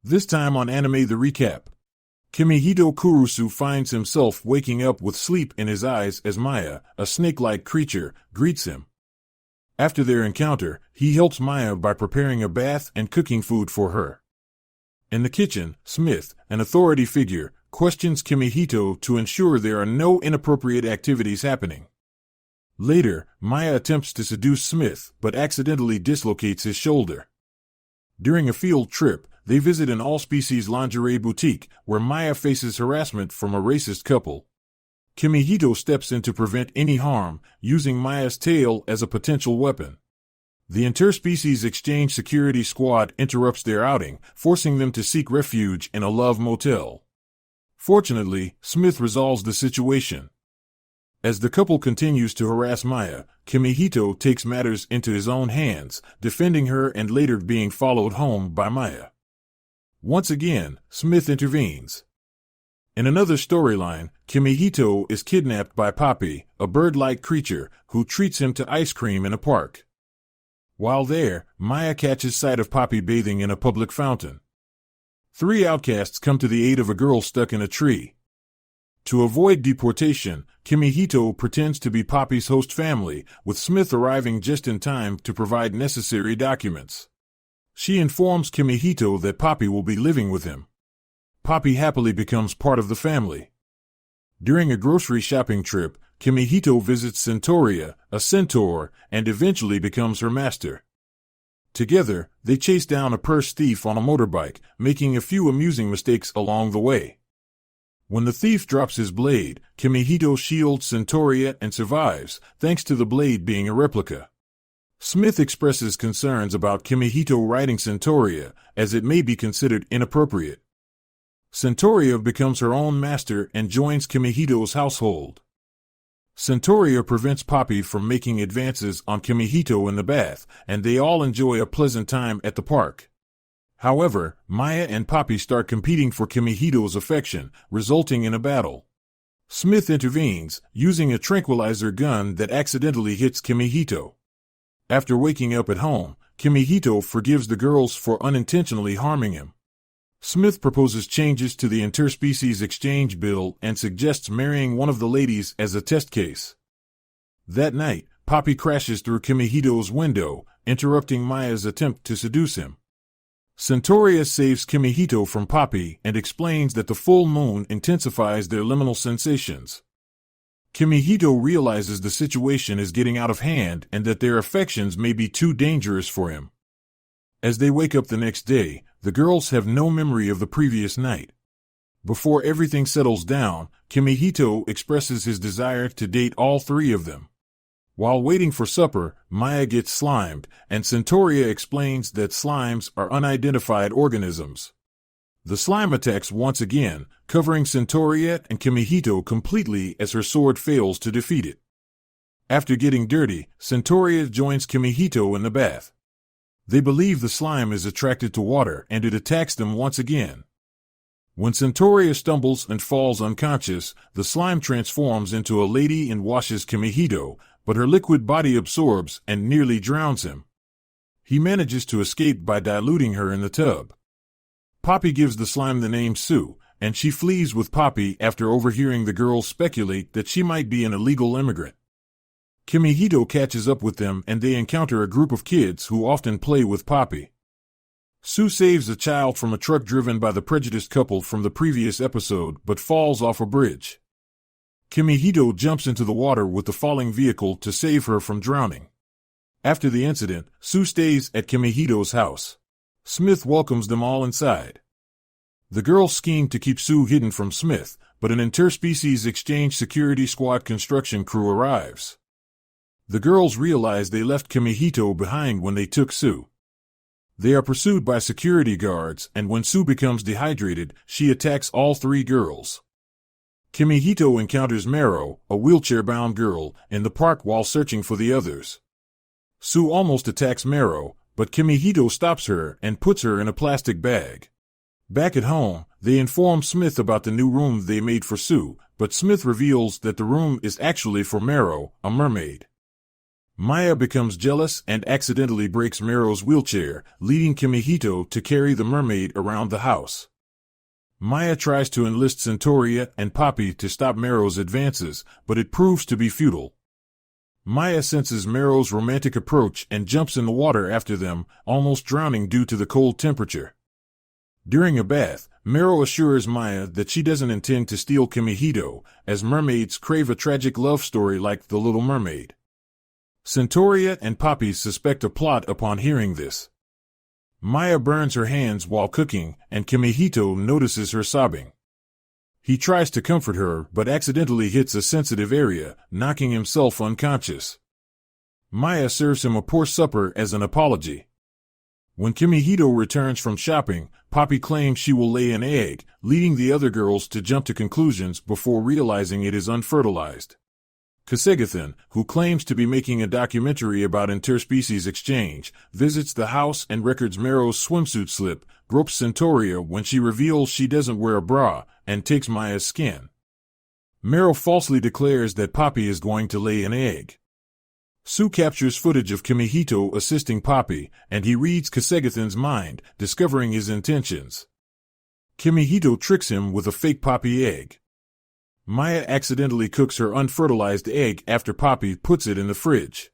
This time on Anime the Recap. Kimihito Kurusu finds himself waking up with sleep in his eyes as Miia, a snake-like creature, greets him. After their encounter, he helps Miia by preparing a bath and cooking food for her. In the kitchen, Smith, an authority figure, questions Kimihito to ensure there are no inappropriate activities happening. Later, Miia attempts to seduce Smith but accidentally dislocates his shoulder. During a field trip, they visit an all-species lingerie boutique, where Miia faces harassment from a racist couple. Kimihito steps in to prevent any harm, using Mia's tail as a potential weapon. The Interspecies Exchange Security Squad interrupts their outing, forcing them to seek refuge in a love motel. Fortunately, Smith resolves the situation. As the couple continues to harass Miia, Kimihito takes matters into his own hands, defending her and later being followed home by Miia. Once again, Smith intervenes. In another storyline, Kimihito is kidnapped by Papi, a bird-like creature, who treats him to ice cream in a park. While there, Miia catches sight of Papi bathing in a public fountain. Three outcasts come to the aid of a girl stuck in a tree. To avoid deportation, Kimihito pretends to be Papi's host family, with Smith arriving just in time to provide necessary documents. She informs Kimihito that Papi will be living with him. Papi happily becomes part of the family. During a grocery shopping trip, Kimihito visits Centorea, a centaur, and eventually becomes her master. Together, they chase down a purse thief on a motorbike, making a few amusing mistakes along the way. When the thief drops his blade, Kimihito shields Centorea and survives, thanks to the blade being a replica. Smith expresses concerns about Kimihito riding Centorea, as it may be considered inappropriate. Centorea becomes her own master and joins Kimihito's household. Centorea prevents Papi from making advances on Kimihito in the bath, and they all enjoy a pleasant time at the park. However, Miia and Papi start competing for Kimihito's affection, resulting in a battle. Smith intervenes, using a tranquilizer gun that accidentally hits Kimihito. After waking up at home, Kimihito forgives the girls for unintentionally harming him. Smith proposes changes to the Interspecies Exchange Bill and suggests marrying one of the ladies as a test case. That night, Papi crashes through Kimihito's window, interrupting Mia's attempt to seduce him. Centorea saves Kimihito from Papi and explains that the full moon intensifies their liminal sensations. Kimihito realizes the situation is getting out of hand and that their affections may be too dangerous for him. As they wake up the next day, the girls have no memory of the previous night. Before everything settles down, Kimihito expresses his desire to date all three of them. While waiting for supper, Miia gets slimed, and Centorea explains that slimes are unidentified organisms. The slime attacks once again, covering Centorea and Kimihito completely as her sword fails to defeat it. After getting dirty, Centorea joins Kimihito in the bath. They believe the slime is attracted to water and it attacks them once again. When Centorea stumbles and falls unconscious, the slime transforms into a lady and washes Kimihito, but her liquid body absorbs and nearly drowns him. He manages to escape by diluting her in the tub. Papi gives the slime the name Sue, and she flees with Papi after overhearing the girls speculate that she might be an illegal immigrant. Kimihito catches up with them and they encounter a group of kids who often play with Papi. Sue saves a child from a truck driven by the prejudiced couple from the previous episode but falls off a bridge. Kimihito jumps into the water with the falling vehicle to save her from drowning. After the incident, Sue stays at Kimihito's house. Smith welcomes them all inside. The girls scheme to keep Sue hidden from Smith, but an Interspecies Exchange Security Squad construction crew arrives. The girls realize they left Kimihito behind when they took Sue. They are pursued by security guards, and when Sue becomes dehydrated, she attacks all three girls. Kimihito encounters Mero, a wheelchair-bound girl, in the park while searching for the others. Sue almost attacks Mero, but Kimihito stops her and puts her in a plastic bag. Back at home, they inform Smith about the new room they made for Sue, but Smith reveals that the room is actually for Mero, a mermaid. Miia becomes jealous and accidentally breaks Mero's wheelchair, leading Kimihito to carry the mermaid around the house. Miia tries to enlist Centorea and Papi to stop Mero's advances, but it proves to be futile. Miia senses Mero's romantic approach and jumps in the water after them, almost drowning due to the cold temperature. During a bath, Mero assures Miia that she doesn't intend to steal Kimihito, as mermaids crave a tragic love story like The Little Mermaid. Centorea and Papi suspect a plot upon hearing this. Miia burns her hands while cooking, and Kimihito notices her sobbing. He tries to comfort her but accidentally hits a sensitive area, knocking himself unconscious. Miia serves him a poor supper as an apology. When Kimihito returns from shopping, Papi claims she will lay an egg, leading the other girls to jump to conclusions before realizing it is unfertilized. Kasegathan, who claims to be making a documentary about interspecies exchange, visits the house and records Mero's swimsuit slip, gropes Centorea when she reveals she doesn't wear a bra, and takes Maia's skin. Mero falsely declares that Papi is going to lay an egg. Sue captures footage of Kimihito assisting Papi, and he reads Kasegathan's mind, discovering his intentions. Kimihito tricks him with a fake Papi egg. Miia accidentally cooks her unfertilized egg after Papi puts it in the fridge.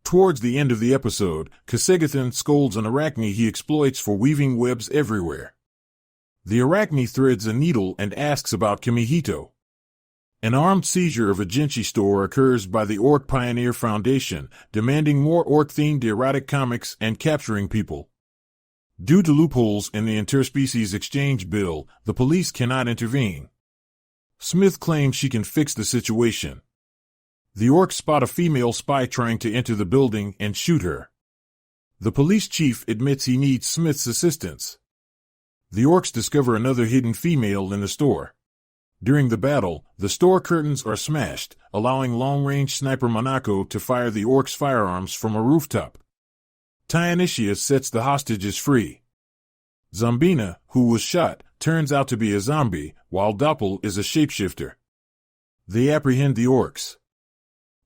Towards the end of the episode, Kasegathan scolds an arachne he exploits for weaving webs everywhere. The arachne threads a needle and asks about Kimihito. An armed seizure of a Jinchi store occurs by the Orc Pioneer Foundation, demanding more orc-themed erotic comics and capturing people. Due to loopholes in the Interspecies Exchange Bill, the police cannot intervene. Smith claims she can fix the situation. The orcs spot a female spy trying to enter the building and shoot her. The police chief admits he needs Smith's assistance. The orcs discover another hidden female in the store. During the battle, the store curtains are smashed, allowing long-range sniper Monaco to fire the orcs' firearms from a rooftop. Tyanitia sets the hostages free. Zombina, who was shot, turns out to be a zombie, while Doppel is a shapeshifter. They apprehend the orcs.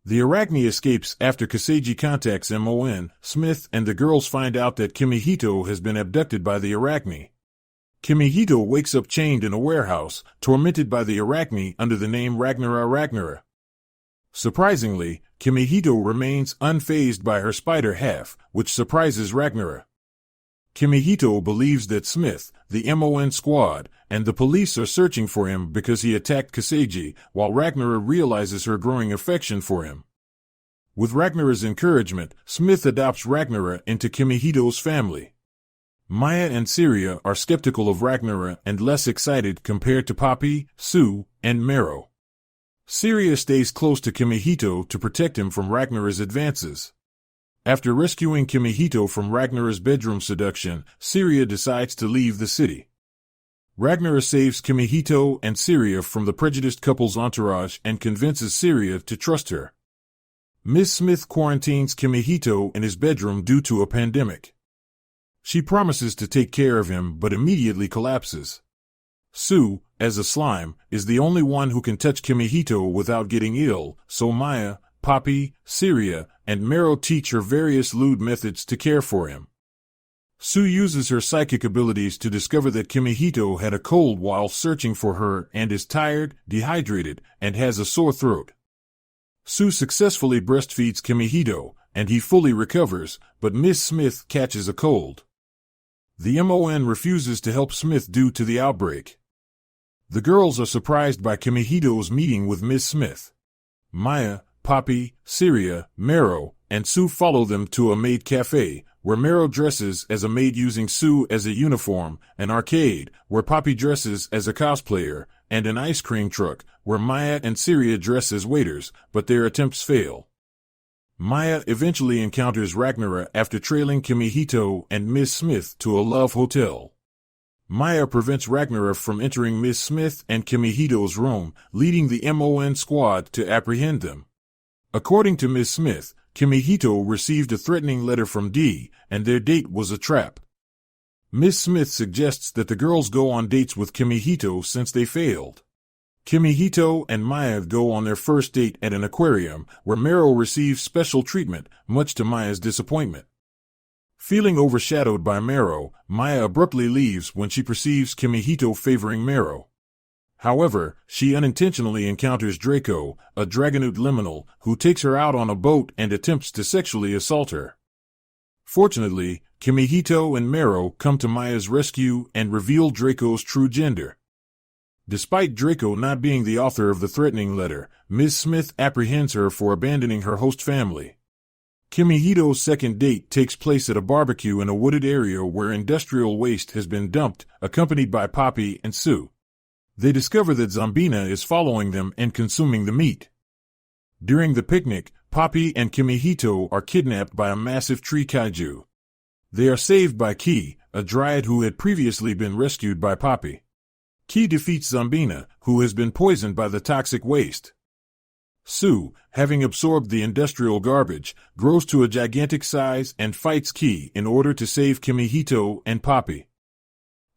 The arachne escapes after Kasegi contacts Mon. Smith, and the girls find out that Kimihito has been abducted by the arachne. Kimihito wakes up chained in a warehouse, tormented by the arachne under the name Ragnara. Surprisingly, Kimihito remains unfazed by her spider half, which surprises Ragnara. Kimihito believes that Smith, the MON squad, and the police are searching for him because he attacked Kasegi, while Ragnara realizes her growing affection for him. With Ragnara's encouragement, Smith adopts Ragnara into Kimihito's family. Miia and Syria are skeptical of Ragnara and less excited compared to Papi, Sue, and Mero. Syria stays close to Kimihito to protect him from Ragnara's advances. After rescuing Kimihito from Ragnara's bedroom seduction, Syria decides to leave the city. Ragnara saves Kimihito and Syria from the prejudiced couple's entourage and convinces Syria to trust her. Ms. Smith quarantines Kimihito in his bedroom due to a pandemic. She promises to take care of him but immediately collapses. Sue, as a slime, is the only one who can touch Kimihito without getting ill, so Miia, Papi, Syria, and Mero teach her various lewd methods to care for him. Sue uses her psychic abilities to discover that Kimihito had a cold while searching for her and is tired, dehydrated, and has a sore throat. Sue successfully breastfeeds Kimihito, and he fully recovers, but Miss Smith catches a cold. The MON refuses to help Smith due to the outbreak. The girls are surprised by Kimihito's meeting with Miss Smith. Miia, Papi, Syria, Mero, and Sue follow them to a maid cafe, where Mero dresses as a maid using Sue as a uniform, an arcade, where Papi dresses as a cosplayer, and an ice cream truck, where Miia and Syria dress as waiters, but their attempts fail. Miia eventually encounters Ragnara after trailing Kimihito and Miss Smith to a love hotel. Miia prevents Ragnara from entering Miss Smith and Kimihito's room, leading the MON squad to apprehend them. According to Miss Smith, Kimihito received a threatening letter from D, and their date was a trap. Miss Smith suggests that the girls go on dates with Kimihito since they failed. Kimihito and Miia go on their first date at an aquarium, where Mero receives special treatment, much to Maia's disappointment. Feeling overshadowed by Mero, Miia abruptly leaves when she perceives Kimihito favoring Mero. However, she unintentionally encounters Draco, a dragonute liminal, who takes her out on a boat and attempts to sexually assault her. Fortunately, Kimihito and Mero come to Maia's rescue and reveal Draco's true gender. Despite Draco not being the author of the threatening letter, Ms. Smith apprehends her for abandoning her host family. Kimihito's second date takes place at a barbecue in a wooded area where industrial waste has been dumped, accompanied by Papi and Sue. They discover that Zombina is following them and consuming the meat. During the picnic, Papi and Kimihito are kidnapped by a massive tree kaiju. They are saved by Ki, a dryad who had previously been rescued by Papi. Ki defeats Zombina, who has been poisoned by the toxic waste. Sue, having absorbed the industrial garbage, grows to a gigantic size and fights Ki in order to save Kimihito and Papi.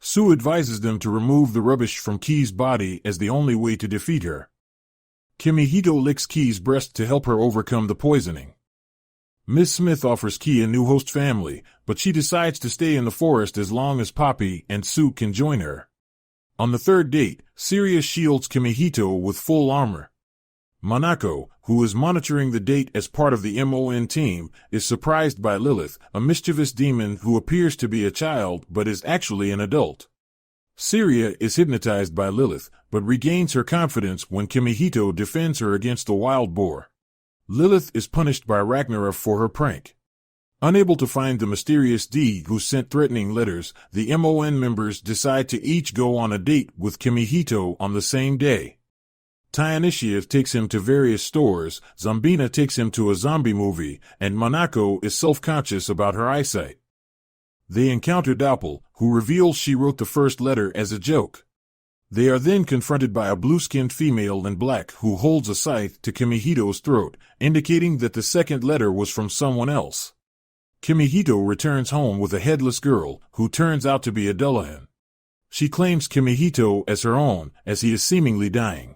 Sue advises them to remove the rubbish from Ki's body as the only way to defeat her. Kimihito licks Ki's breast to help her overcome the poisoning. Ms. Smith offers Ki a new host family, but she decides to stay in the forest as long as Papi and Sue can join her. On the third date, Sirius shields Kimihito with full armor. Monako, who is monitoring the date as part of the MON team, is surprised by Lilith, a mischievous demon who appears to be a child but is actually an adult. Syria is hypnotized by Lilith, but regains her confidence when Kimihito defends her against the wild boar. Lilith is punished by Ragnarok for her prank. Unable to find the mysterious D who sent threatening letters, the MON members decide to each go on a date with Kimihito on the same day. Tyonishiev takes him to various stores, Zombina takes him to a zombie movie, and Monako is self-conscious about her eyesight. They encounter Doppel, who reveals she wrote the first letter as a joke. They are then confronted by a blue-skinned female in black who holds a scythe to Kimihito's throat, indicating that the second letter was from someone else. Kimihito returns home with a headless girl, who turns out to be a Dullahan. She claims Kimihito as her own, as he is seemingly dying.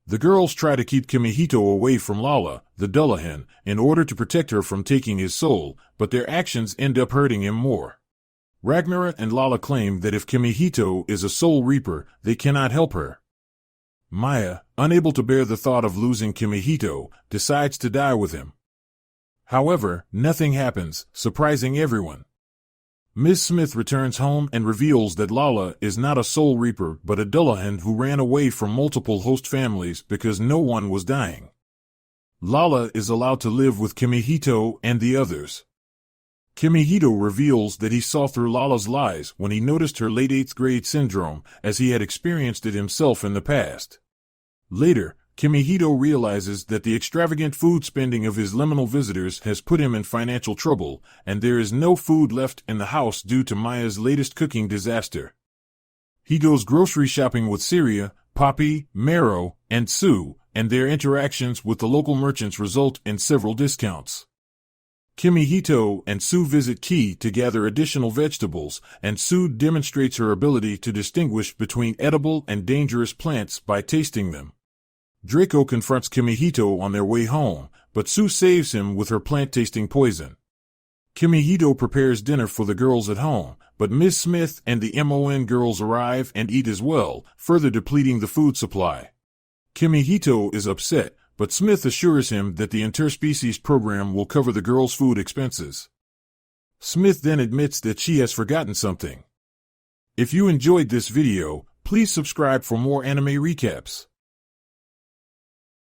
The girls try to keep Kimihito away from Lala, the Dullahan, in order to protect her from taking his soul, but their actions end up hurting him more. Ragnarok and Lala claim that if Kimihito is a soul reaper, they cannot help her. Miia, unable to bear the thought of losing Kimihito, decides to die with him. However, nothing happens, surprising everyone. Ms. Smith returns home and reveals that Lala is not a soul reaper but a Dullahan who ran away from multiple host families because no one was dying. Lala is allowed to live with Kimihito and the others. Kimihito reveals that he saw through Lala's lies when he noticed her late 8th grade syndrome, as he had experienced it himself in the past. Later, Kimihito realizes that the extravagant food spending of his liminal visitors has put him in financial trouble, and there is no food left in the house due to Maia's latest cooking disaster. He goes grocery shopping with Syria, Papi, Mero, and Sue, and their interactions with the local merchants result in several discounts. Kimihito and Sue visit Ki to gather additional vegetables, and Sue demonstrates her ability to distinguish between edible and dangerous plants by tasting them. Draco confronts Kimihito on their way home, but Sue saves him with her plant-tasting poison. Kimihito prepares dinner for the girls at home, but Ms. Smith and the MON girls arrive and eat as well, further depleting the food supply. Kimihito is upset, but Smith assures him that the interspecies program will cover the girls' food expenses. Smith then admits that she has forgotten something. If you enjoyed this video, please subscribe for more anime recaps.